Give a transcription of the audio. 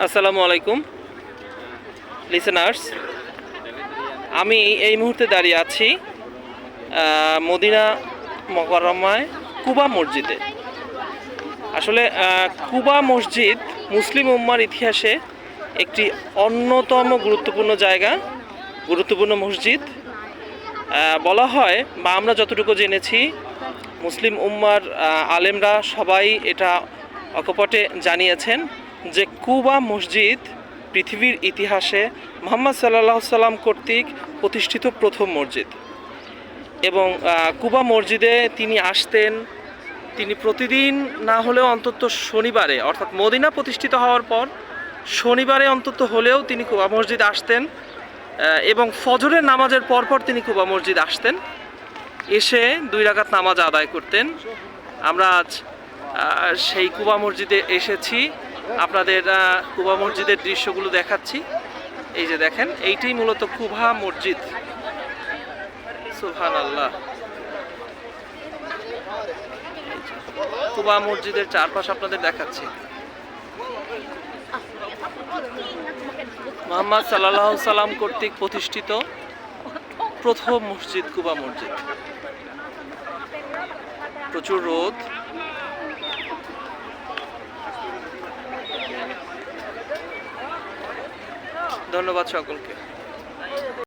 আসসালামু আলাইকুম লিসেনার্স। আমি এই মুহূর্তে দাঁড়িয়ে আছি মদিনা মুকাররমায় কুবা মসজিদে। আসলে কুবা মসজিদ মুসলিম উম্মার ইতিহাসে একটি অন্যতম গুরুত্বপূর্ণ জায়গা, গুরুত্বপূর্ণ মসজিদ। বলা হয় বা আমরা যতটুকু জেনেছি, মুসলিম উম্মার আলেমরা সবাই এটা অকপটে জানিয়েছেন যে কুবা মসজিদ পৃথিবীর ইতিহাসে মুহাম্মদ সাল্লাল্লাহু আলাইহি সাল্লাম কর্তৃক প্রতিষ্ঠিত প্রথম মসজিদ। এবং কুবা মসজিদে তিনি আসতেন, তিনি প্রতিদিন না হলেও অন্তত শনিবারে, অর্থাৎ মদিনা প্রতিষ্ঠিত হওয়ার পর শনিবারে অন্তত হলেও তিনি কুবা মসজিদ আসতেন এবং ফজরের নামাজের পরপর তিনি কুবা মসজিদ আসতেন, এসে 2 রাকাত নামাজ আদায় করতেন। আমরা আজ সেই কুবা মসজিদে এসেছি, আপনাদের কুবা মসজিদের দৃশ্যগুলো দেখাচ্ছি। এই যে দেখেন, এইটাই মূলত কুবা মসজিদ। সুবহানাল্লাহ। কুবা মসজিদের চারপাশ আপনাদের দেখাচ্ছি। মুহাম্মদ সাল্লাল্লাহু আলাইহি সাল্লাম কর্তৃক প্রতিষ্ঠিত প্রথম মসজিদ কুবা মসজিদ। প্রচুর রোদ। ধন্যবাদ সকলকে।